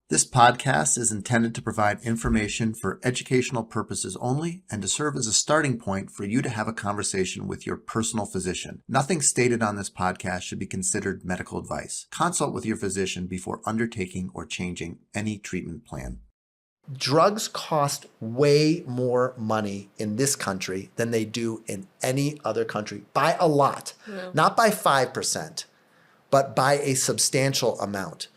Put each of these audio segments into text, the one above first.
This podcast is intended to provide information for educational purposes only and to serve as a starting point for you to have a conversation with your personal physician. Nothing stated on this podcast should be considered medical advice. Consult with your physician before undertaking or changing any treatment plan. Drugs cost way more money in this country than they do in any other country by a lot. Yeah. Not by 5%, but by a substantial amount.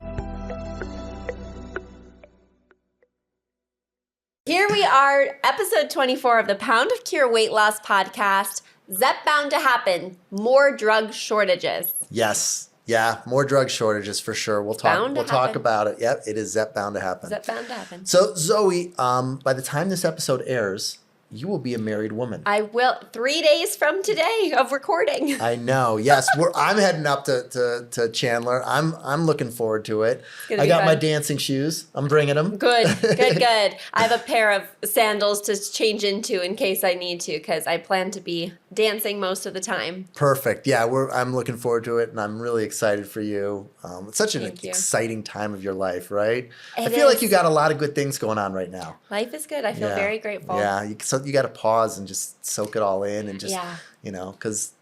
Here we are, episode 24 of the Pound of Cure Weight Loss podcast. Zepbound to happen. More drug shortages. Yes. Yeah, more drug shortages for sure. We'll talk about it. Yep, it is Zepbound to happen. Zepbound to happen. So Zoe, by the time this episode airs, you will be a married woman. I will. 3 days from today of recording. I know. Yes, I'm heading up to Chandler. I'm looking forward to it. I got my dancing shoes. I'm bringing them. Good. I have a pair of sandals to change into in case I need to, because I plan to be dancing most of the time. Perfect. Yeah, I'm looking forward to it, and I'm really excited for you. It's such an exciting time of your life, right? I feel like you got a lot of good things going on right now. Life is good. I feel very grateful. Yeah, you got to pause and just soak it all in and just, because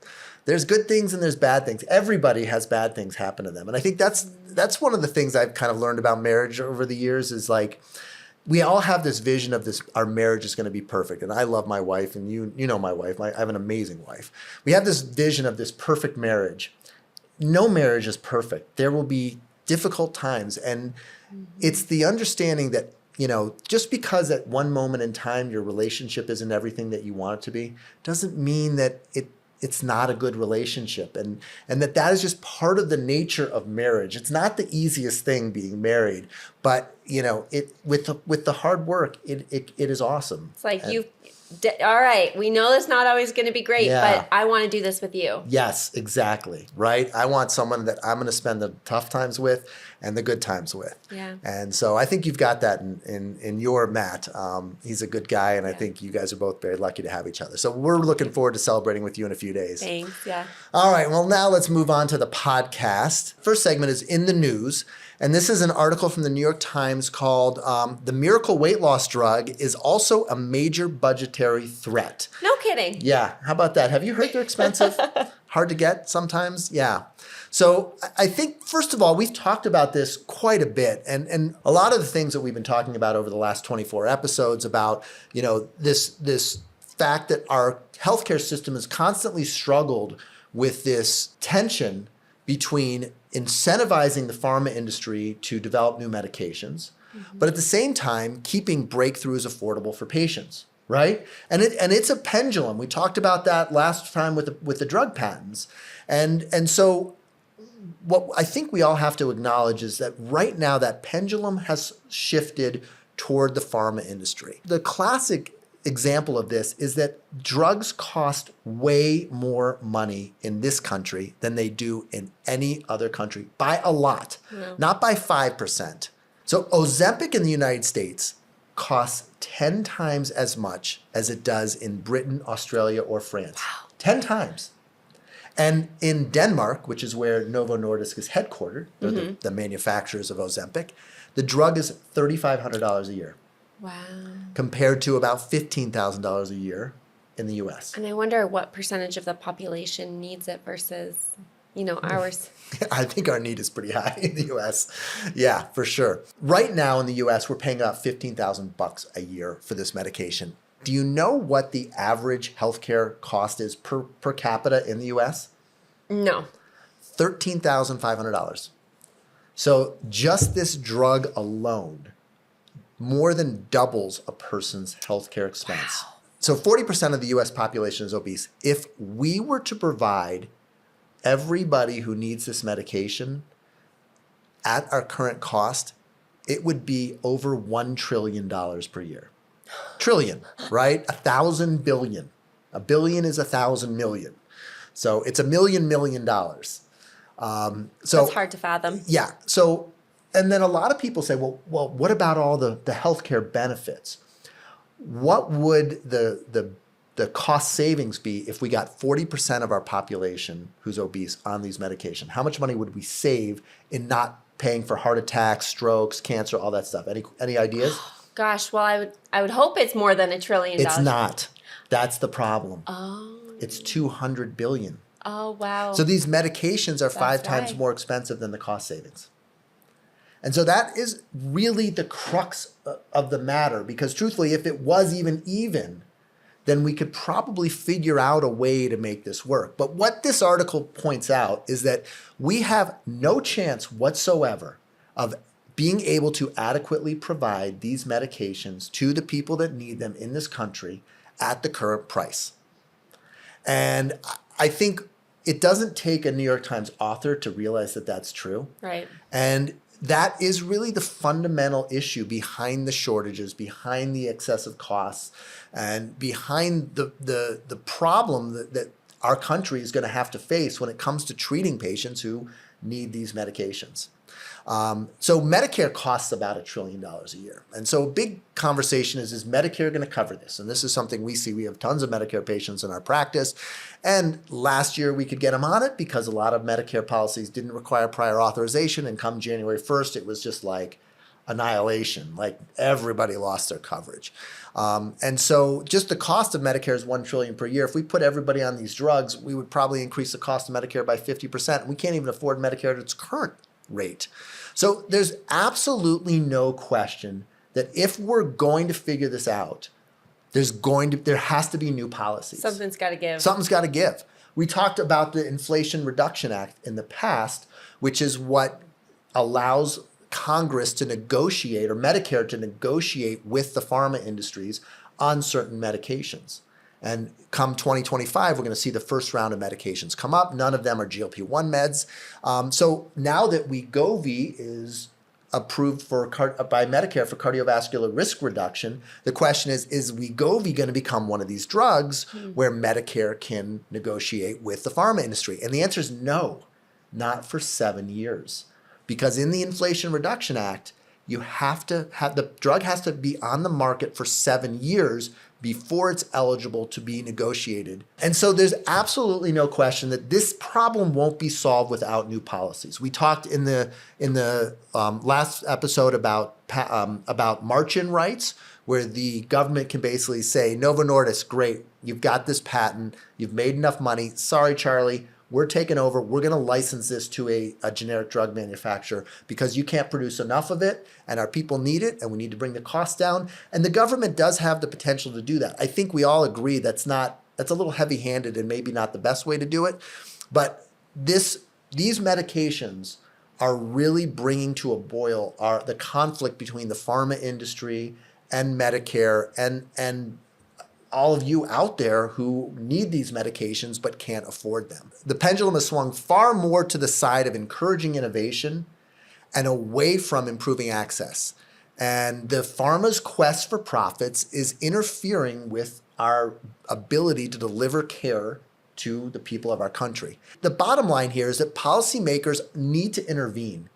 there's good things and there's bad things. Everybody has bad things happen to them. And I think that's one of the things I've kind of learned about marriage over the years is like, we all have this vision of this, our marriage is going to be perfect. And I love my wife, and you know my wife. I have an amazing wife. We have this vision of this perfect marriage. No marriage is perfect. There will be difficult times. And it's the understanding that, just because at one moment in time your relationship isn't everything that you want it to be, doesn't mean that it's not a good relationship, and that is just part of the nature of marriage. It's not the easiest thing being married, but with the hard work, it is awesome. It's like all right, we know it's not always going to be great, but I want to do this with you. Yes, exactly. Right. I want someone that I'm going to spend the tough times with and the good times with. Yeah. And so I think you've got that in your Matt. He's a good guy, and I think you guys are both very lucky to have each other. So we're looking forward to celebrating with you in a few days. Thanks. Yeah. All right. Well, now let's move on to the podcast. First segment is In the News. And this is an article from the New York Times called The Miracle Weight Loss Drug is Also a Major Budgetary Threat. No kidding. Yeah. How about that? Have you heard they're expensive? Hard to get sometimes? Yeah. So I think, first of all, we've talked about this quite a bit. And a lot of the things that we've been talking about over the last 24 episodes about, this fact that our healthcare system has constantly struggled with this tension between incentivizing the pharma industry to develop new medications, but at the same time, keeping breakthroughs affordable for patients, right? And it's a pendulum. We talked about that last time with the drug patents. And so what I think we all have to acknowledge is that right now that pendulum has shifted toward the pharma industry. The classic example of this is that drugs cost way more money in this country than they do in any other country by a lot, not by 5%. So Ozempic in the United States costs 10 times as much as it does in Britain, Australia, or France. Wow. 10 times. And in Denmark, which is where Novo Nordisk is headquartered, they're the manufacturers of Ozempic, the drug is $3,500 a year. Wow. Compared to about $15,000 a year in the U.S. And I wonder what percentage of the population needs it versus, ours. I think our need is pretty high in the U.S. Yeah, for sure. Right now in the U.S., we're paying about $15,000 a year for this medication. Do you know what the average healthcare cost is per capita in the U.S.? No. $13,500. So just this drug alone more than doubles a person's healthcare expense. Wow. So 40% of the US population is obese. If we were to provide everybody who needs this medication at our current cost, it would be over $1 trillion per year. Trillion, right? 1,000 billion. A billion is 1,000 million. So it's $1 million. So that's hard to fathom. Yeah. So, and then a lot of people say, well, what about all the healthcare benefits? What would the cost savings be if we got 40% of our population who's obese on these medications? How much money would we save in not paying for heart attacks, strokes, cancer, all that stuff. Any ideas? Gosh, well, I would hope it's more than $1 trillion. It's not. That's the problem. Oh. It's 200 billion. Oh, wow. So these medications are 5 times why. more expensive than the cost savings. And so that is really the crux of the matter, because truthfully, if it was even, then we could probably figure out a way to make this work. But what this article points out is that we have no chance whatsoever of being able to adequately provide these medications to the people that need them in this country at the current price. And I think it doesn't take a New York Times author to realize that that's true. Right. And that is really the fundamental issue behind the shortages, behind the excessive costs, and behind the problem that our country is going to have to face when it comes to treating patients who need these medications. So Medicare costs about $1 trillion a year. And so a big conversation is Medicare going to cover this? And this is something we see. We have tons of Medicare patients in our practice. And last year we could get them on it because a lot of Medicare policies didn't require prior authorization. And come January 1st, it was just like annihilation. Like everybody lost their coverage. And so just the cost of Medicare is $1 trillion per year. If we put everybody on these drugs, we would probably increase the cost of Medicare by 50%. We can't even afford Medicare at its current rate. So there's absolutely no question that if we're going to figure this out, there has to be new policies. Something's got to give. Something's got to give. We talked about the Inflation Reduction Act in the past, which is what allows Congress to negotiate, or Medicare to negotiate with the pharma industries on certain medications. And come 2025, we're going to see the first round of medications come up. None of them are GLP-1 meds. So now that Wegovy is approved by Medicare for cardiovascular risk reduction, the question is Wegovy going to become one of these drugs where Medicare can negotiate with the pharma industry? And the answer is no, not for 7 years. Because in the Inflation Reduction Act, you have to have the drug has to be on the market for 7 years before it's eligible to be negotiated. And so there's absolutely no question that this problem won't be solved without new policies. We talked in the last episode about march-in rights, where the government can basically say, Novo Nordisk, great, you've got this patent, you've made enough money, sorry, Charlie, we're taking over, we're going to license this to a generic drug manufacturer because you can't produce enough of it and our people need it and we need to bring the cost down. And the government does have the potential to do that. I think we all agree that's a little heavy-handed and maybe not the best way to do it. But these medications are really bringing to a boil the conflict between the pharma industry and Medicare and all of you out there who need these medications but can't afford them. The pendulum has swung far more to the side of encouraging innovation and away from improving access. And the pharma's quest for profits is interfering with our ability to deliver care to the people of our country. The bottom line here is that policymakers need to intervene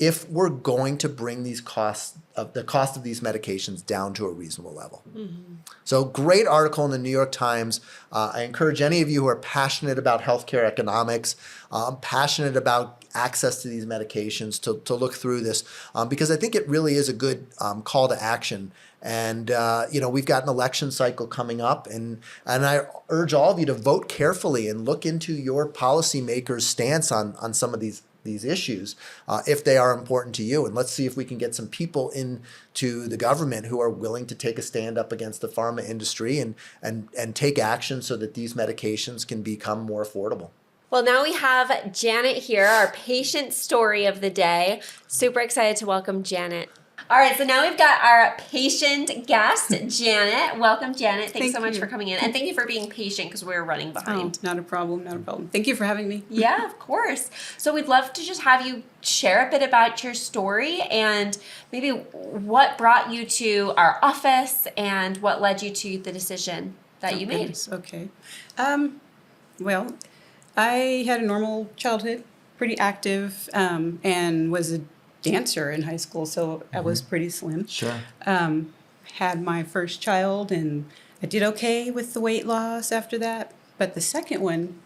if we're going to bring the cost of these medications down to a reasonable level. Mm-hmm. So great article in the New York Times. I encourage any of you who are passionate about healthcare economics, passionate about access to these medications to look through this because I think it really is a good call to action. And we've got an election cycle coming up, and I urge all of you to vote carefully and look into your policymakers' stance on some of these issues if they are important to you. And let's see if we can get some people into the government who are willing to take a stand up against the pharma industry and take action so that these medications can become more affordable. Well, now we have Janet here, our patient story of the day. Super excited to welcome Janet. All right, so now we've got our patient guest, Janet. Welcome, Janet. Thanks so much for coming in. And thank you for being patient because we're running behind. Oh, not a problem, not a problem. Thank you for having me. Yeah, of course. So we'd love to just have you share a bit about your story and maybe what brought you to our office and what led you to the decision that you made. Okay. Well, I had a normal childhood, pretty active, and was a dancer in high school, so I was pretty slim. Sure. Had my first child, and I did okay with the weight loss after that. But the second one,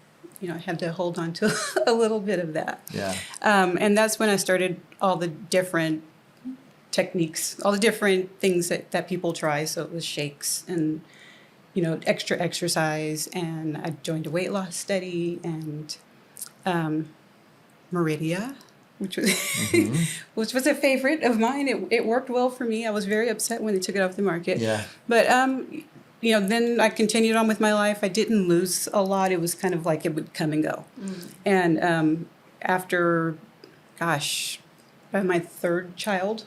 I had to hold on to a little bit of that. Yeah. And that's when I started all the different techniques, all the different things that people try. So it was shakes and, extra exercise. And I joined a weight loss study and Meridia, which was which was a favorite of mine. It worked well for me. I was very upset when they took it off the market. Yeah. But then I continued on with my life. I didn't lose a lot. It was kind of like it would come and go. And after, by my third child,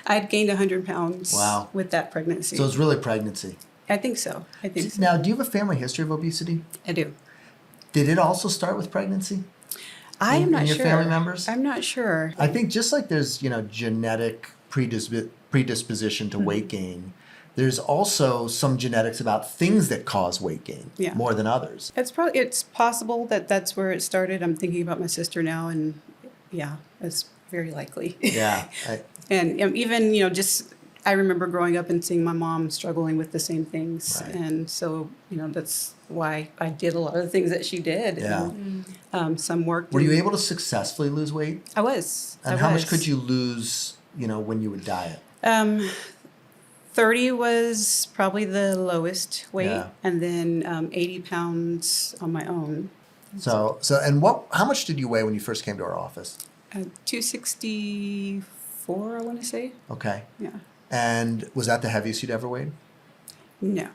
I had gained 100 pounds. Wow. With that pregnancy. So it's really pregnancy. I think so. Now, do you have a family history of obesity? I do. Did it also start with pregnancy? I am not in your sure. family members? I'm not sure. I think just like there's, genetic predisposition to weight gain, there's also some genetics about things that cause weight gain more than others. It's possible that that's where it started. I'm thinking about my sister now, and it's very likely. Yeah. And even, I remember growing up and seeing my mom struggling with the same things. Right. And so, that's why I did a lot of the things that she did. Yeah. And, some worked. Were you able to successfully lose weight? I was. And how much could you lose, when you would diet? 30 was probably the lowest weight. Yeah. And then 80 pounds on my own. So and how much did you weigh when you first came to our office? 264, I want to say. Okay. Yeah. And was that the heaviest you'd ever weighed? No.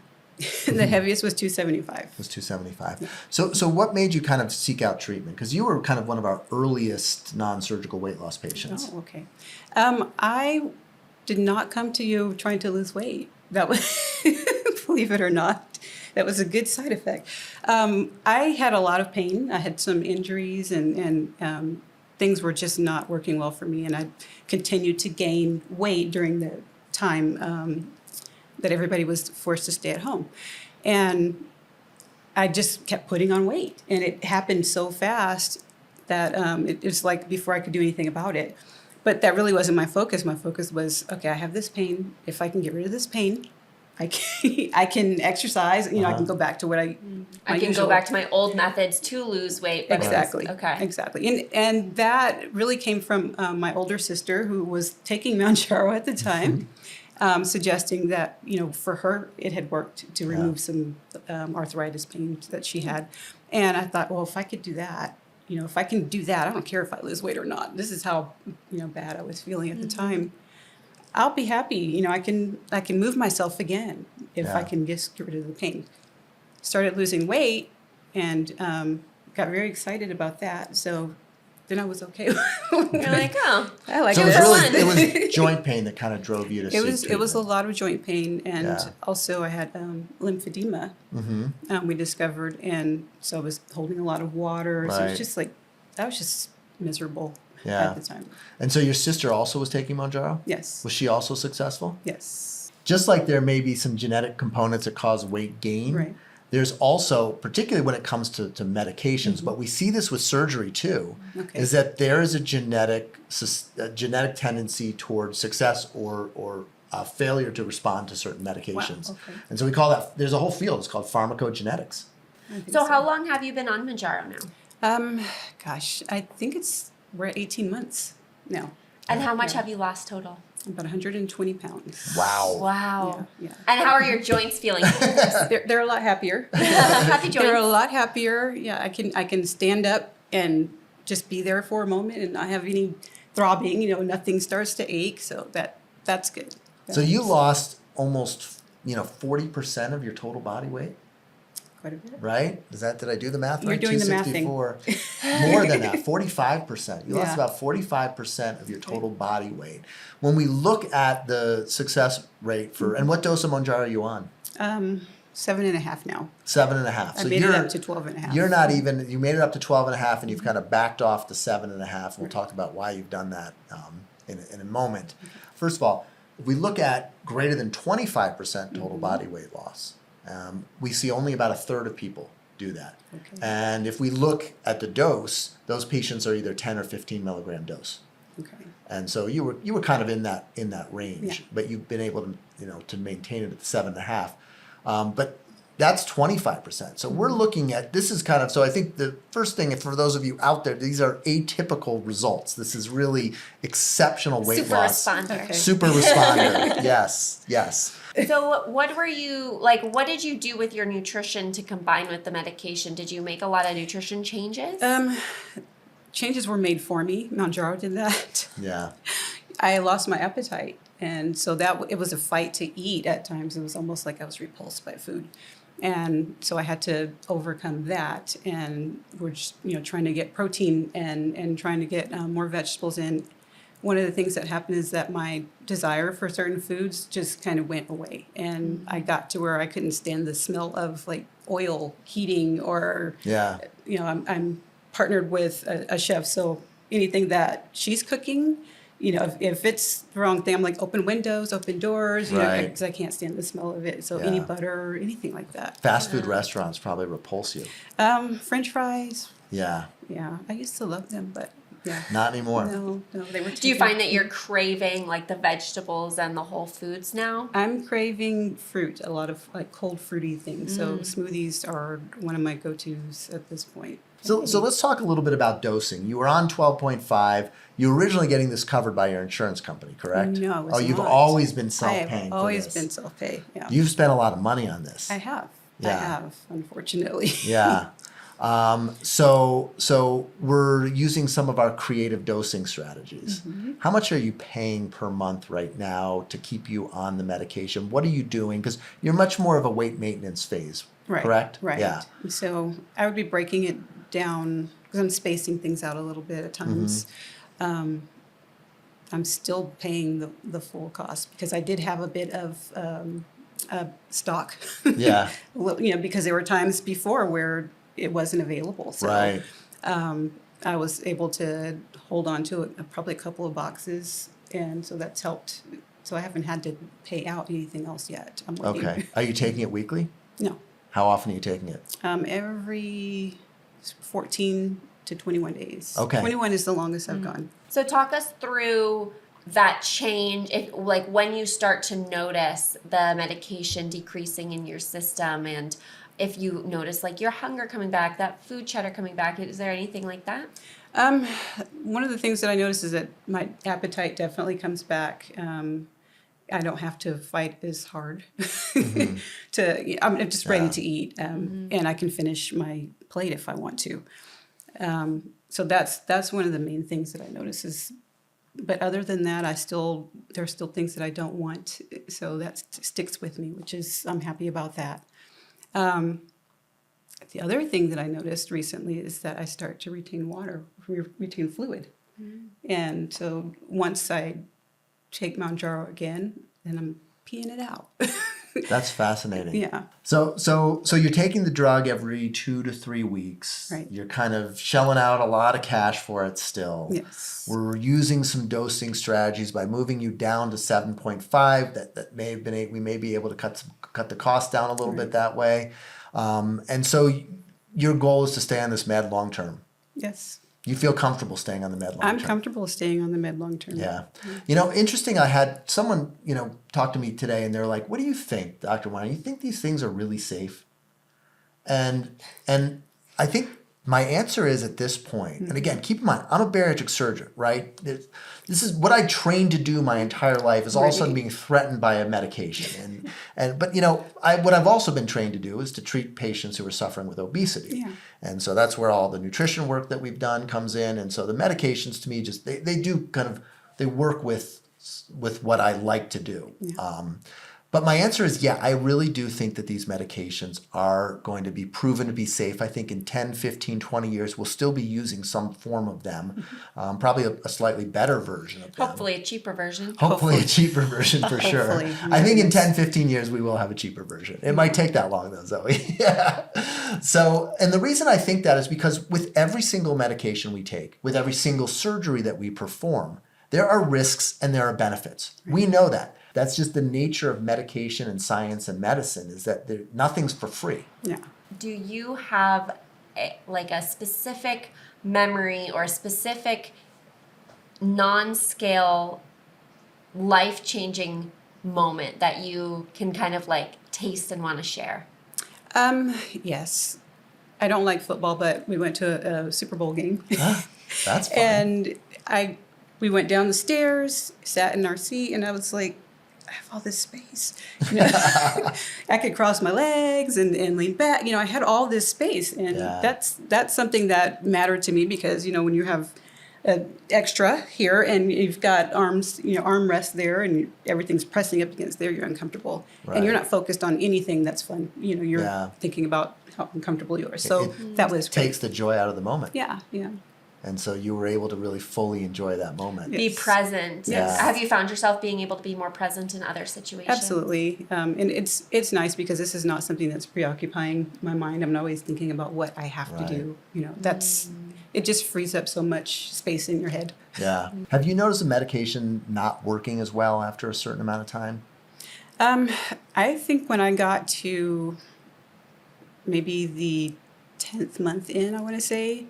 The heaviest was 275. It was 275. Yeah. So what made you kind of seek out treatment? Because you were kind of one of our earliest non-surgical weight loss patients. Oh, okay. I did not come to you trying to lose weight. That was, believe it or not, that was a good side effect. I had a lot of pain. I had some injuries and things were just not working well for me. And I continued to gain weight during the time that everybody was forced to stay at home. And I just kept putting on weight. And it happened so fast that it was like before I could do anything about it. But that really wasn't my focus. My focus was, okay, I have this pain. If I can get rid of this pain, I can exercise. I can go back to what I can go back to my old methods to lose weight. But Exactly. Okay. Exactly. And that really came from my older sister, who was taking Mounjaro at the time, suggesting that, for her, it had worked to remove some arthritis pain that she had. And I thought, well, if I could do that, if I can do that, I don't care if I lose weight or not. This is how, bad I was feeling at the time. I'll be happy. I can move myself again if I can just get rid of the pain. Started losing weight and got very excited about that. So then I was okay. You're like, oh, I like So this. it was joint pain that kind of drove you to seek treatment. It was a lot of joint pain, and also I had lymphedema. We discovered, and so I was holding a lot of water. So it was just like I was just miserable at the time. And so your sister also was taking Mounjaro? Yes. Was she also successful? Yes. Just like there may be some genetic components that cause weight gain, Right. there's also, particularly when it comes to medications, but we see this with surgery too, is that there is a genetic tendency towards success or failure to respond to certain medications. Wow, okay. And so we call that, there's a whole field, it's called pharmacogenetics. So how long have you been on Mounjaro now? I think we're at 18 months now. And how much have you lost total? About 120 pounds. Wow. Wow. Yeah. And how are your joints feeling? They're a lot happier. Happy joints. They're a lot happier. Yeah, I can stand up and just be there for a moment and not have any throbbing. Nothing starts to ache. So that's good. So you lost almost 40% of your total body weight, quite a bit. right? Did I do the math You're right? doing the mathing. 264. More than that, 45%. You lost Yeah. about 45% of your total body weight. When we look at the success rate for, and what dose of Mounjaro are you on? 7.5 now. 7.5. I made it up to 12.5. You're not even, you made it up to 12.5 and you've kind of backed off to 7.5. We'll talk about why you've done that in a moment. First of all, if we look at greater than 25% total body weight loss, we see only about a third of people do that. Okay. And if we look at the dose, those patients are either 10 or 15 milligram dose. Okay. And so you were kind of in that range, Yeah. but you've been able to to maintain it at 7.5. But That's 25%. So we're looking at, this is kind of, so I think the first thing, for those of you out there, these are atypical results. This is really exceptional weight Super loss. responder. Okay. Super responder. Yes, yes. So what were you, like, what did you do with your nutrition to combine with the medication? Did you make a lot of nutrition changes? Changes were made for me. Mounjaro did that. Yeah. I lost my appetite. And so it was a fight to eat at times. It was almost like I was repulsed by food. And so I had to overcome that. And we're just, trying to get protein and trying to get more vegetables in. One of the things that happened is that my desire for certain foods just kind of went away. And I got to where I couldn't stand the smell of like oil heating or, Yeah. I'm partnered with a chef. So anything that she's cooking, if it's the wrong thing, I'm like, open windows, open doors, Right. because I can't stand the smell of it. So Yeah. any butter or anything like that. Fast food restaurants probably repulse you. French fries. Yeah. Yeah, I used to love them, but yeah. Not anymore. No, they were. Do you find that you're craving like the vegetables and the whole foods now? I'm craving fruit, a lot of like cold fruity things. So smoothies are one of my go-tos at this point. So let's talk a little bit about dosing. You were on 12.5. You were originally getting this covered by your insurance company, correct? No, I was Oh, you've not. always been I self-paying have always for this. been self-pay. Yeah, You've spent a lot of money on this. I have. Yeah. I have, unfortunately. Yeah. So we're using some of our creative dosing strategies. How much are you paying per month right now to keep you on the medication? What are you doing? Because you're much more of a weight maintenance phase, Right. correct? Right. Yeah. So I would be breaking it down because I'm spacing things out a little bit at times. I'm still paying the full cost because I did have a bit of stock. Yeah. Because there were times before where it wasn't available. So Right. I was able to hold on to probably a couple of boxes, and so that's helped. So I haven't had to pay out anything else yet. I'm waiting. Okay. Are you taking it weekly? No. How often are you taking it? Every 14 to 21 days. Okay. 21 is the longest I've gone. So talk us through that change, if like when you start to notice the medication decreasing in your system, and if you notice like your hunger coming back, that food chatter coming back, is there anything like that? One of the things that I notice is that my appetite definitely comes back. I don't have to fight as hard. I'm just ready to eat, and I can finish my plate if I want to. So that's one of the main things that I notice is. But other than that, there's still things that I don't want. So that sticks with me, which is I'm happy about that. The other thing that I noticed recently is that I start to retain retain fluid. And so once I take Mounjaro again, then I'm peeing it out. That's fascinating. Yeah. So you're taking the drug every 2 to 3 weeks. Right. You're kind of shelling out a lot of cash for it still. Yes. We're using some dosing strategies by moving you down to 7.5. That may have been we may be able to cut the cost down a little bit that way. And so your goal is to stay on this med long term. Yes. You feel comfortable staying on the med long term. I'm comfortable staying on the med long term. Yeah. Interesting. I had someone, talk to me today and they're like, what do you think, Dr. Weiner? You think these things are really safe? And I think my answer is at this point, and again, keep in mind, I'm a bariatric surgeon, right? This is what I trained to do my entire life is all of a sudden being threatened by a medication. But what I've also been trained to do is to treat patients who are suffering with obesity. Yeah. And so that's where all the nutrition work that we've done comes in. And so the medications to me just, they do kind of, they work with what I like to do. Yeah. But my answer is, yeah, I really do think that these medications are going to be proven to be safe. I think in 10, 15, 20 years, we'll still be using some form of them, probably a slightly better version of them. Hopefully a cheaper version. Hopefully a cheaper version for sure. Hopefully. I think in 10, 15 years, we will have a cheaper version. It might take that long though, Zoe. Yeah. So, and the reason I think that is because with every single medication we take, with every single surgery that we perform, there are risks and there are benefits. We know that. That's just the nature of medication and science and medicine is that nothing's for free. Yeah. Do you have a specific memory or a specific non-scale life-changing moment that you can kind of like taste and want to share? Yes. I don't like football, but we went to a Super Bowl game. That's fun. And we went down the stairs, sat in our seat, and I was like, I have all this space. You know, I could cross my legs and lean back. You know, I had all this space, and that's something that mattered to me because, you know, when you have an extra here and you've got arms, you know, armrest there, and everything's pressing up against there, you're uncomfortable, and you're not focused on anything that's fun. You know, you're thinking about how uncomfortable you are. So that was takes the joy out of the moment. Yeah. And so you were able to really fully enjoy that moment. Be present. Yes. Have you found yourself being able to be more present in other situations? Absolutely. And it's nice because this is not something that's preoccupying my mind. I'm not always thinking about what I have to do. You know, it just frees up so much space in your head. Yeah. Have you noticed the medication not working as well after a certain amount of time? I think when I got to maybe the 10th month in, I want to say,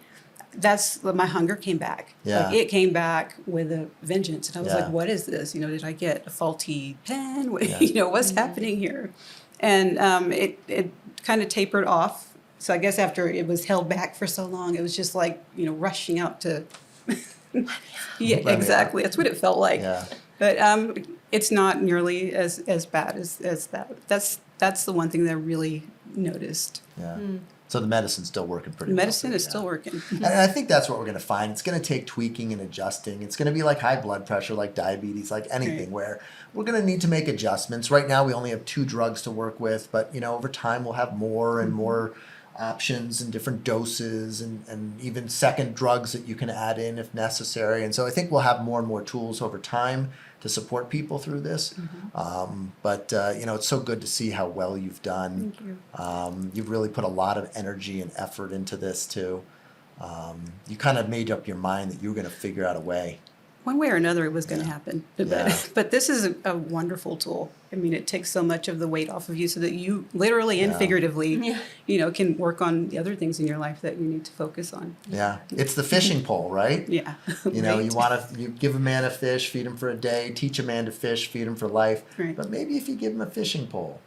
that's when my hunger came back. Yeah. Like it came back with a vengeance. And I was Yeah. like, what is this? You know, did I get a faulty pen? You know, what's happening here? And it kind of tapered off. So I guess after it was held back for so long, it was just like, you know, rushing out to... Yeah, exactly. That's what it felt like. Yeah. But it's not nearly as bad as that. That's the one thing that I really noticed. Yeah. So the medicine's still working pretty well. Medicine is still working. And I think that's what we're going to find. It's going to take tweaking and adjusting. It's going to be like high blood pressure, like diabetes, like anything where we're going to need to make adjustments. Right now we only have 2 drugs to work with, but you know, over time we'll have more and more options and different doses and even second drugs that you can add in if necessary. And so I think we'll have more and more tools over time to support people through this. But you know, it's so good to see how well you've done. Thank you. You've really put a lot of energy and effort into this too. You kind of made up your mind that you were going to figure out a way. One way or another, it was going to happen. But this is a wonderful tool. I mean, it takes so much of the weight off of you so that you literally and figuratively, you know, can work on the other things in your life that you need to focus on. Yeah. It's the fishing pole, right? Yeah. You know, you give a man a fish, feed him for a day, teach a man to fish, feed him for life. Right. But maybe if you give him a fishing pole,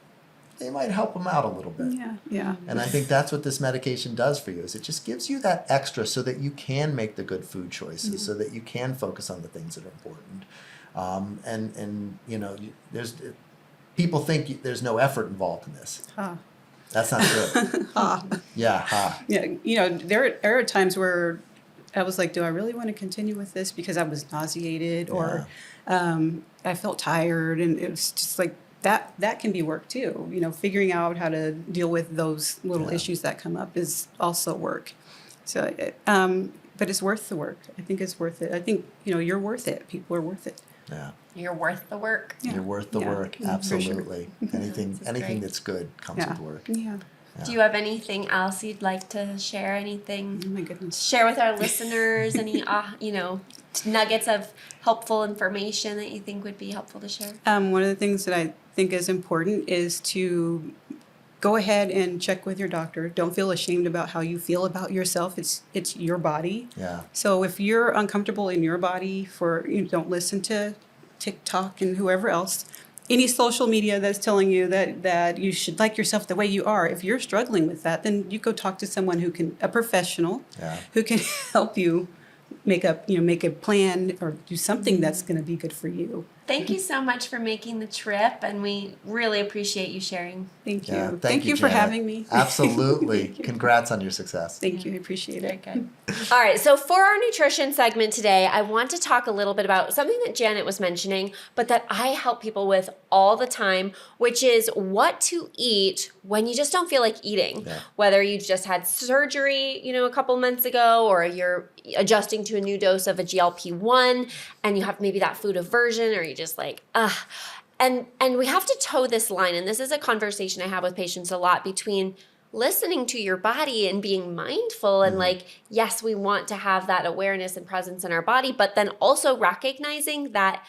they might help him out a little bit. Yeah. And I think that's what this medication does for you, is it just gives you that extra so that you can make the good food choices, so that you can focus on the things that are important. And you know, people think there's no effort involved in this. That's not true. Yeah. You know, there are times where I was like, do I really want to continue with this? Because I was nauseated or I felt tired, and it was just like, that can be work too. You know, figuring out how to deal with those little issues that come up is also work. So, but it's worth the work. I think it's worth it. I think, you know, you're worth it. People are worth it. Yeah. You're worth the work. Yeah. You're worth the work. Absolutely. Anything that's good comes with work. Yeah. Do you have anything else you'd like to share? Anything? Oh my goodness. Share with our listeners? Any, you know, nuggets of helpful information that you think would be helpful to share? One of the things that I think is important is to go ahead and check with your doctor. Don't feel ashamed about how you feel about yourself. It's your body. Yeah. So if you're uncomfortable in your body, don't listen to TikTok and whoever else. Any social media that's telling you that you should like yourself the way you are, if you're struggling with that, then you go talk to someone a professional, who can help you make a plan or do something that's going to be good for you. Thank you so much for making the trip, and we really appreciate you sharing. Thank you. Yeah, Thank you for Janet. having me. Absolutely. Congrats on your success. Thank you. I appreciate Very it. good. All right, so for our nutrition segment today, I want to talk a little bit about something that Janet was mentioning, but that I help people with all the time, which is what to eat when you just don't feel like eating. Yeah. Whether you just had surgery, you know, a couple months ago, or you're adjusting to a new dose of a GLP-1 and you have maybe that food aversion, or you just like, And we have to toe this line, and this is a conversation I have with patients a lot, between listening to your body and being mindful and like, yes, we want to have that awareness and presence in our body, but then also recognizing that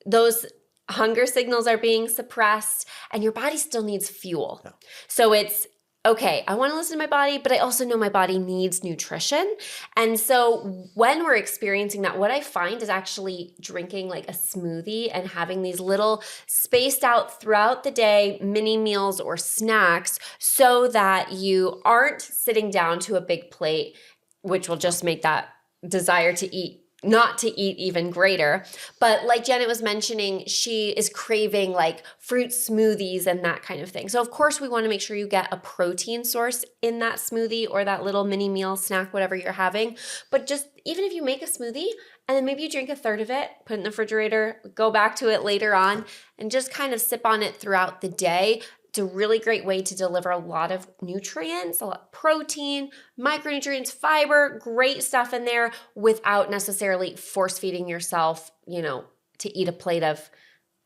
those hunger signals are being suppressed and your body still needs fuel. Yeah. So it's okay, I want to listen to my body, but I also know my body needs nutrition. And so when we're experiencing that, what I find is actually drinking like a smoothie and having these little spaced out throughout the day mini meals or snacks so that you aren't sitting down to a big plate, which will just make that desire to eat not to eat even greater. But like Janet was mentioning, she is craving like fruit smoothies and that kind of thing. So of course we want to make sure you get a protein source in that smoothie or that little mini meal snack, whatever you're having. But just even if you make a smoothie and then maybe you drink a third of it, put it in the refrigerator, go back to it later on and just kind of sip on it throughout the day. It's a really great way to deliver a lot of nutrients, a lot of protein, micronutrients, fiber, great stuff in there without necessarily force feeding yourself, to eat a plate of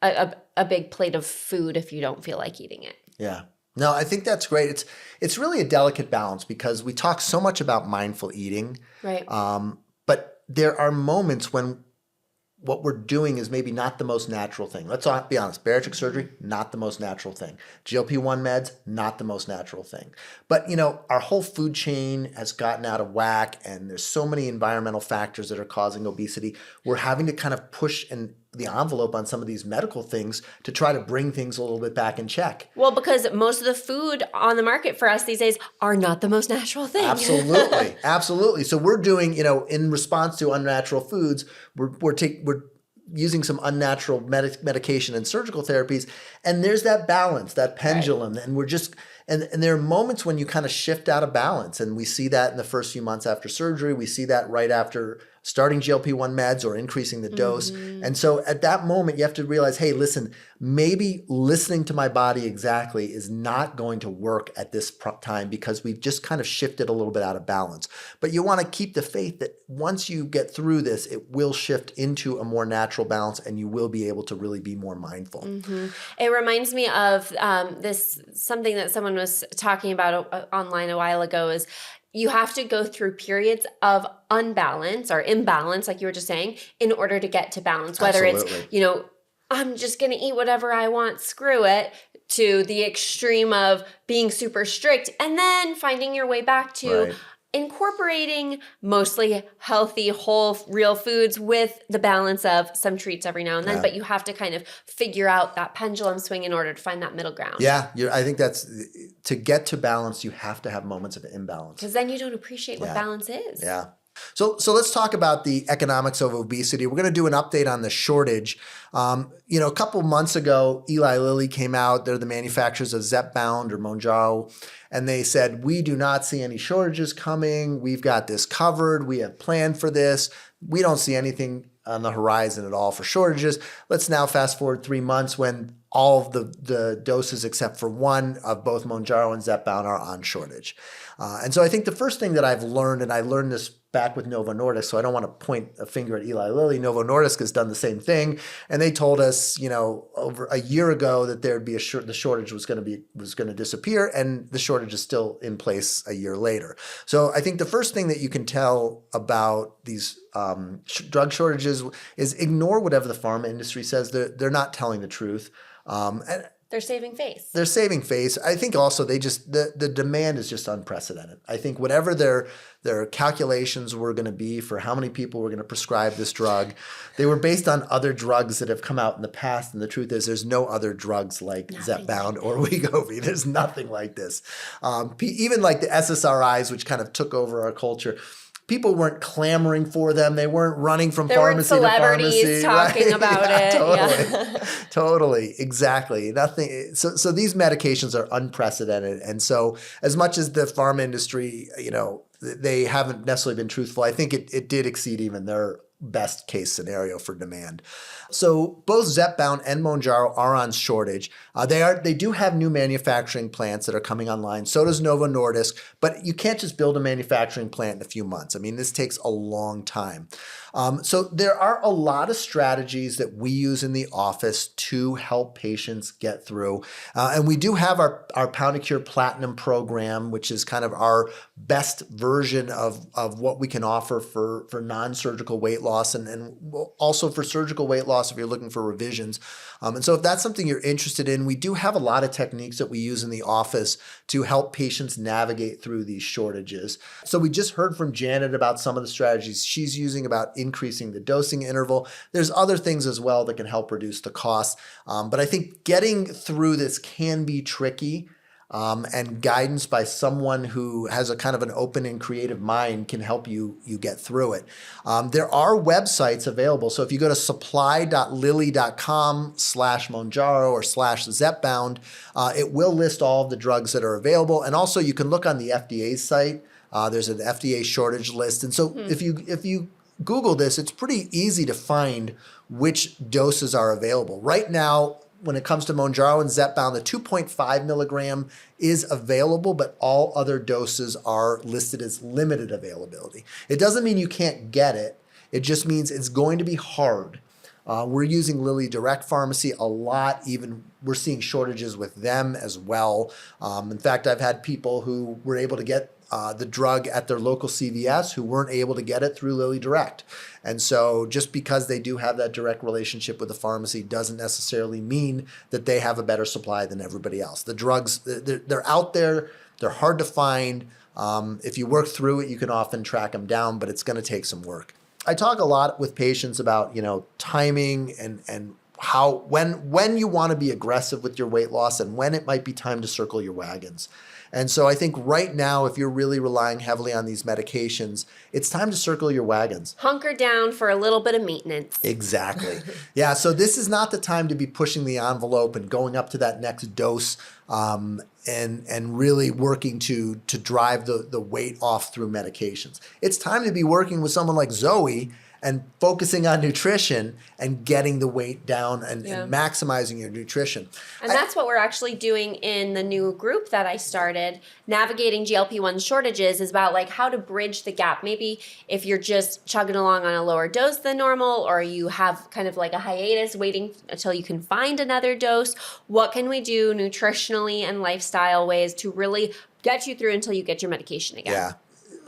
a big plate of food if you don't feel like eating it. Yeah. No, I think that's great. It's really a delicate balance because we talk so much about mindful eating. Right. But there are moments when what we're doing is maybe not the most natural thing. Let's be honest. Bariatric surgery, not the most natural thing. GLP-1 meds, not the most natural thing. But, our whole food chain has gotten out of whack and there's so many environmental factors that are causing obesity. We're having to kind of push the envelope on some of these medical things to try to bring things a little bit back in check. Well, because most of the food on the market for us these days are not the most natural thing. Absolutely. Absolutely. So we're doing, in response to unnatural foods, we're using some unnatural medication and surgical therapies. And there's that balance, that pendulum. Right. And we're just, and there are moments when you kind of shift out of balance. And we see that in the first few months after surgery. We see that right after starting GLP-1 meds or increasing the dose. Mm-hmm. And so at that moment, you have to realize, hey, listen, maybe listening to my body exactly is not going to work at this time because we've just kind of shifted a little bit out of balance. But you want to keep the faith that once you get through this, it will shift into a more natural balance and you will be able to really be more mindful. Mm-hmm. It reminds me of something that someone was talking about online a while ago is you have to go through periods of unbalance or imbalance, like you were just saying, in order to get to balance. Whether Absolutely. It's, I'm just going to eat whatever I want, screw it, to the extreme of being super strict, and then finding your way back to Right. incorporating mostly healthy, whole, real foods with the balance of some treats every now and then. Yeah. But you have to kind of figure out that pendulum swing in order to find that middle ground. Yeah, I think that's, to get to balance, you have to have moments of imbalance. Because then you don't appreciate what Yeah. balance is. Yeah. So let's talk about the economics of obesity. We're going to do an update on the shortage. A couple months ago, Eli Lilly came out. They're the manufacturers of Zepbound or Mounjaro. And they said, we do not see any shortages coming. We've got this covered. We have planned for this. We don't see anything on the horizon at all for shortages. Let's now fast forward 3 months when all of the doses except for one of both Mounjaro and Zepbound are on shortage. And so I think the first thing that I've learned, and I learned this back with Novo Nordisk, so I don't want to point a finger at Eli Lilly. Novo Nordisk has done the same thing, and they told us, over a year ago that there'd be the shortage was going to disappear, and the shortage is still in place a year later. So I think the first thing that you can tell about these drug shortages is ignore whatever the pharma industry says. They're not telling the truth. And They're saving face. they're saving face. I think also the demand is just unprecedented. I think whatever their calculations were going to be for how many people were going to prescribe this drug, they were based on other drugs that have come out in the past. And the truth is there's no other drugs like Zepbound or Wegovy. There's nothing like this. Even like the SSRIs, which kind of took over our culture, people weren't clamoring for them. They weren't running from pharmacy to pharmacy. There weren't celebrities talking about it. Totally. Yeah. Totally. Exactly. Nothing. So these medications are unprecedented. And so as much as the pharma industry, they haven't necessarily been truthful, I think it did exceed even their best case scenario for demand. So both Zepbound and Mounjaro are on shortage. They do have new manufacturing plants that are coming online. So does Novo Nordisk, but you can't just build a manufacturing plant in a few months. I mean, this takes a long time. So there are a lot of strategies that we use in the office to help patients get through. And we do have our Pound to Cure Platinum program, which is kind of our best version of what we can offer for non-surgical weight loss and also for surgical weight loss if you're looking for revisions. And so if that's something you're interested in, we do have a lot of techniques that we use in the office to help patients navigate through these shortages. So we just heard from Janet about some of the strategies she's using about increasing the dosing interval. There's other things as well that can help reduce the cost. But I think getting through this can be tricky. And guidance by someone who has a kind of an open and creative mind can help you get through it. There are websites available. So if you go to supply.lilly.com/Mounjaro or /Zepbound, it will list all of the drugs that are available. And also you can look on the FDA's site. There's an FDA shortage list. And so if you Google this, it's pretty easy to find which doses are available. Right now, when it comes to Mounjaro and Zepbound, the 2.5 milligram is available, but all other doses are listed as limited availability. It doesn't mean you can't get it. It just means it's going to be hard. We're using Lilly Direct Pharmacy a lot. Even we're seeing shortages with them as well. In fact, I've had people who were able to get the drug at their local CVS who weren't able to get it through Lilly Direct. And so just because they do have that direct relationship with the pharmacy doesn't necessarily mean that they have a better supply than everybody else. The drugs, they're out there, they're hard to find. If you work through it, you can often track them down, but it's going to take some work. I talk a lot with patients about, timing and how when you want to be aggressive with your weight loss and when it might be time to circle your wagons. And so I think right now, if you're really relying heavily on these medications, it's time to circle your wagons. Hunker down for a little bit of maintenance. Exactly. Yeah, so this is not the time to be pushing the envelope and going up to that next dose and really working to drive the weight off through medications. It's time to be working with someone like Zoe and focusing on nutrition and getting the weight down and maximizing your nutrition. And that's what we're actually doing in the new group that I started. Navigating GLP-1 shortages is about like how to bridge the gap. Maybe if you're just chugging along on a lower dose than normal, or you have kind of like a hiatus waiting until you can find another dose, what can we do nutritionally and lifestyle ways to really get you through until you get your medication again? Yeah.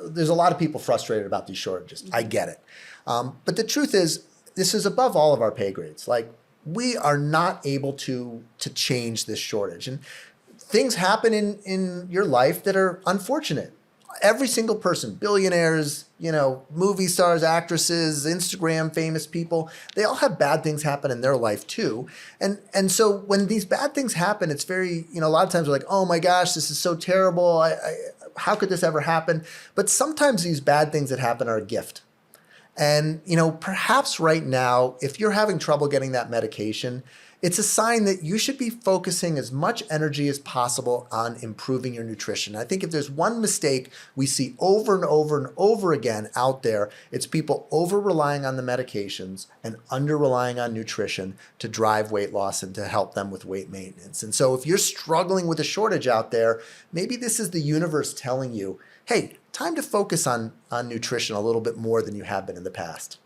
There's a lot of people frustrated about these shortages. I get it. But the truth is, this is above all of our pay grades. Like, we are not able to change this shortage. And things happen in your life that are unfortunate. Every single person, billionaires, movie stars, actresses, Instagram famous people, they all have bad things happen in their life too. And so when these bad things happen, it's very, a lot of times we're like, oh my gosh, this is so terrible. How could this ever happen? But sometimes these bad things that happen are a gift. And, perhaps right now, if you're having trouble getting that medication, it's a sign that you should be focusing as much energy as possible on improving your nutrition. I think if there's one mistake we see over and over and over again out there, it's people over-relying on the medications and under-relying on nutrition to drive weight loss and to help them with weight maintenance. And so if you're struggling with a shortage out there, maybe this is the universe telling you, hey, time to focus on nutrition a little bit more than you have been in the past.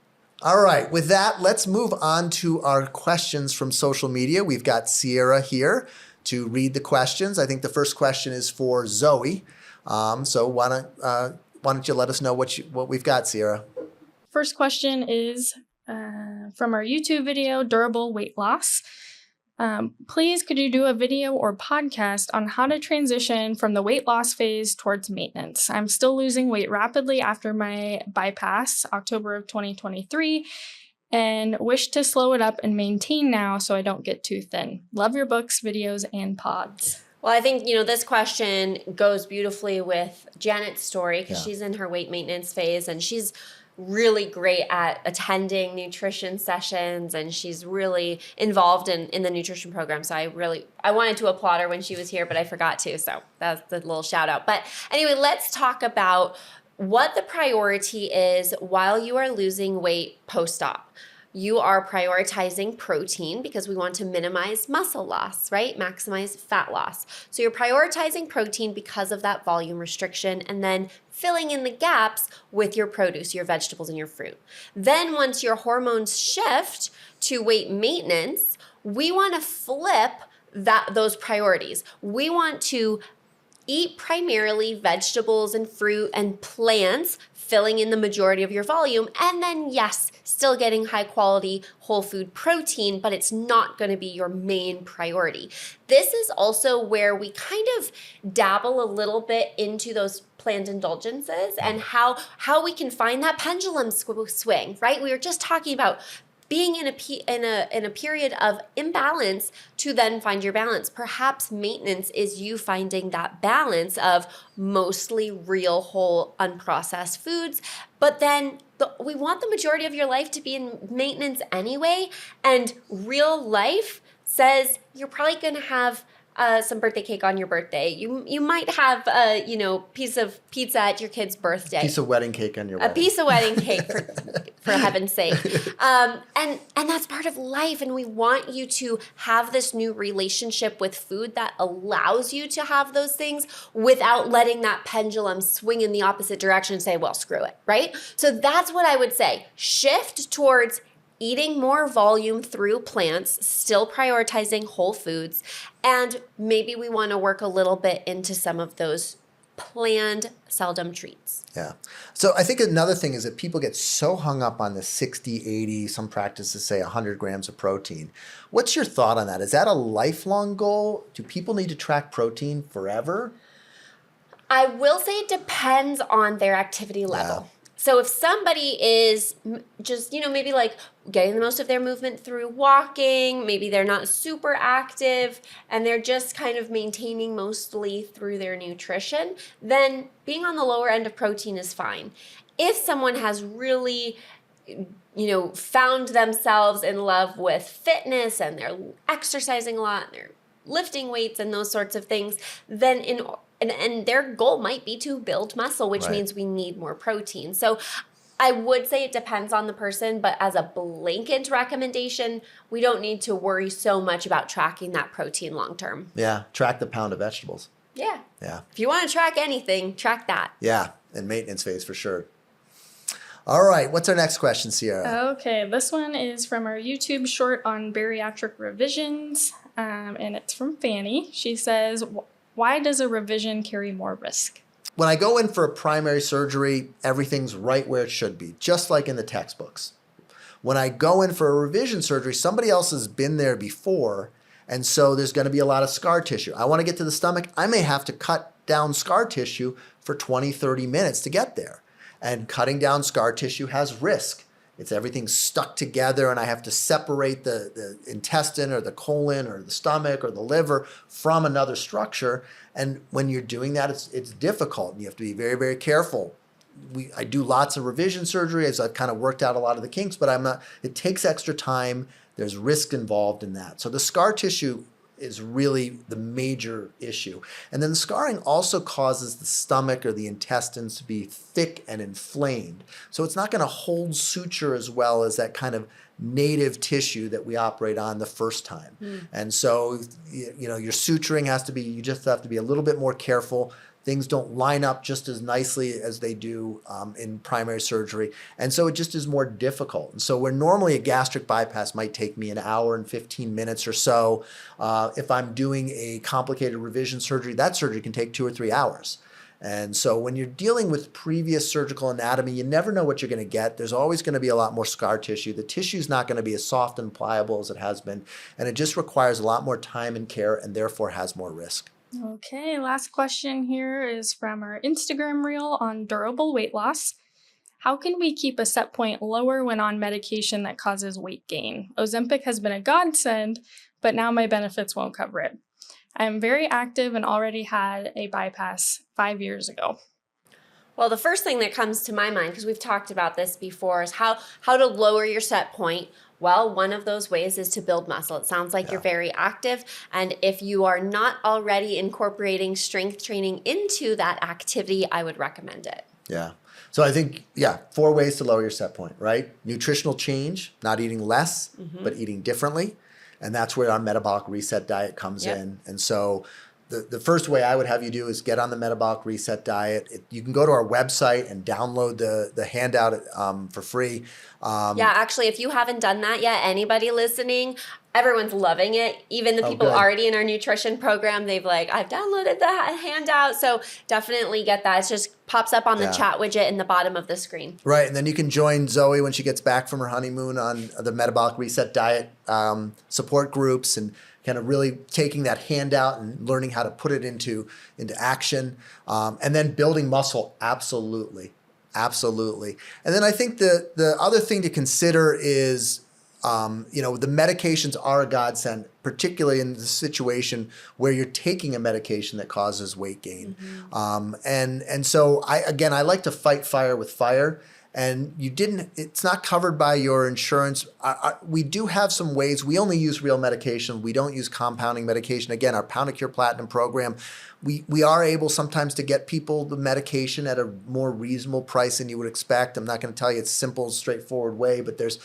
All right, with that, let's move on to our questions from social media. We've got Sierra here to read the questions. I think the first question is for Zoe. So why don't you let us know what we've got, Sierra? First question is from our YouTube video, Durable Weight Loss. Please, could you do a video or podcast on how to transition from the weight loss phase towards maintenance? I'm still losing weight rapidly after my bypass, October of 2023, and wish to slow it up and maintain now so I don't get too thin. Love your books, videos, and pods. Well, I think, this question goes beautifully with Janet's story because she's in her weight maintenance phase and she's really great at attending nutrition sessions and she's really involved in the nutrition program. So I wanted to applaud her when she was here, but I forgot to. So that's the little shout out. But anyway, let's talk about what the priority is while you are losing weight post-op. you are prioritizing protein because we want to minimize muscle loss, right? Maximize fat loss. So you're prioritizing protein because of that volume restriction, and then filling in the gaps with your produce, your vegetables, and your fruit. Then once your hormones shift to weight maintenance, we want to flip those priorities. We want to eat primarily vegetables and fruit and plants, filling in the majority of your volume, and then yes, still getting high quality whole food protein, but it's not going to be your main priority. This is also where we kind of dabble a little bit into those planned indulgences and how we can find that pendulum swing, right? We were just talking about being in a period of imbalance to then find your balance. Perhaps maintenance is you finding that balance of mostly real, whole, unprocessed foods, but then we want the majority of your life to be in maintenance anyway, and real life says you're probably going to have some birthday cake on your birthday. You might have a piece of pizza at your kid's birthday. Piece of wedding cake on your wedding. A piece of wedding cake for heaven's sake. And that's part of life. And we want you to have this new relationship with food that allows you to have those things without letting that pendulum swing in the opposite direction and say, well, screw it, right? So that's what I would say. Shift towards eating more volume through plants, still prioritizing whole foods, and maybe we want to work a little bit into some of those planned seldom treats. Yeah. So I think another thing is that people get so hung up on the 60, 80, some practices say 100 grams of protein. What's your thought on that? Is that a lifelong goal? Do people need to track protein forever? I will say it depends on their activity level. Yeah. So if somebody is just, maybe like getting the most of their movement through walking, maybe they're not super active and they're just kind of maintaining mostly through their nutrition, then being on the lower end of protein is fine. If someone has really, found themselves in love with fitness and they're exercising a lot and they're lifting weights and those sorts of things, then and their goal might be to build muscle, which means we need more protein. So I would say it depends on the person, but as a blanket recommendation, we don't need to worry so much about tracking that protein long term. Yeah, track the pound of vegetables. Yeah. Yeah. If you want to track anything, track that. Yeah, and maintenance phase for sure. All right, what's our next question, Sierra? Okay, this one is from our YouTube short on bariatric revisions, and it's from Fanny. She says, why does a revision carry more risk? When I go in for a primary surgery, everything's right where it should be, just like in the textbooks. When I go in for a revision surgery, somebody else has been there before, and so there's going to be a lot of scar tissue. I want to get to the stomach. I may have to cut down scar tissue for 20, 30 minutes to get there. And cutting down scar tissue has risk. It's everything stuck together, and I have to separate the intestine or the colon or the stomach or the liver from another structure. And when you're doing that, it's difficult. And you have to be very, very careful. I do lots of revision surgery as I've kind of worked out a lot of the kinks, but it takes extra time. There's risk involved in that. So the scar tissue is really the major issue. And then the scarring also causes the stomach or the intestines to be thick and inflamed. So it's not going to hold suture as well as that kind of native tissue that we operate on the first time. And so, your suturing you just have to be a little bit more careful. Things don't line up just as nicely as they do in primary surgery. And so it just is more difficult. And so where normally a gastric bypass might take me an hour and 15 minutes or so, if I'm doing a complicated revision surgery, that surgery can take 2 or 3 hours. And so when you're dealing with previous surgical anatomy, you never know what you're going to get. There's always going to be a lot more scar tissue. The tissue is not going to be as soft and pliable as it has been. And it just requires a lot more time and care and therefore has more risk. Okay, last question here is from our Instagram reel on durable weight loss. How can we keep a set point lower when on medication that causes weight gain? Ozempic has been a godsend, but now my benefits won't cover it. I am very active and already had a bypass 5 years ago. Well, the first thing that comes to my mind, because we've talked about this before, is how to lower your set point. Well, one of those ways is to build muscle. It sounds like you're very active. And if you are not already incorporating strength training into that activity, I would recommend it. Yeah. So I think, 4 ways to lower your set point, right? Nutritional change, not eating less, but eating differently. And that's where our metabolic reset diet comes in. And so the first way I would have you do is get on the metabolic reset diet. You can go to our website and download the handout for free. Actually, if you haven't done that yet, anybody listening, everyone's loving it. Even the people good. already in our nutrition program, they've I've downloaded the handout. So definitely get that. It just pops up on the chat widget in the bottom of the screen. Right, and then you can join Zoe when she gets back from her honeymoon on the metabolic reset diet support groups, and kind of really taking that handout and learning how to put it into action, and then building muscle. Absolutely. And then I think the other thing to consider is, the medications are a godsend, particularly in the situation where you're taking a medication that causes weight gain. And so I like to fight fire with fire. And it's not covered by your insurance. We do have some ways. We only use real medication. We don't use compounding medication. Again, our Pound of Cure Platinum program, we are able sometimes to get people the medication at a more reasonable price than you would expect. I'm not going to tell you it's simple, straightforward way, but there's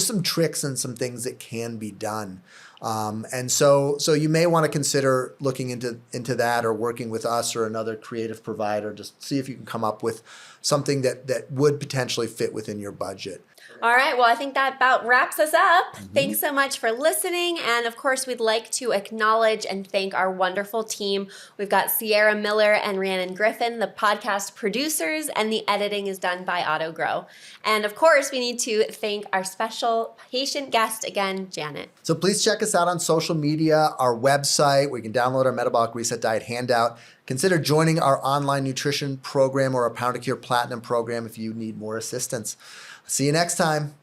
some tricks and some things that can be done. And so you may want to consider looking into that, or working with us or another creative provider. Just see if you can come up with something that would potentially fit within your budget. All right. Well, I think that about wraps us up. Thanks so much for listening. And of course, we'd like to acknowledge and thank our wonderful team. We've got Sierra Miller and Rhiannon Griffin, the podcast producers, and the editing is done by AutoGrow. And of course, we need to thank our special patient guest again, Janet. So please check us out on social media, our website, where you can download our Metabolic Reset Diet handout. Consider joining our online nutrition program or our Pound of Cure Platinum program if you need more assistance. See you next time.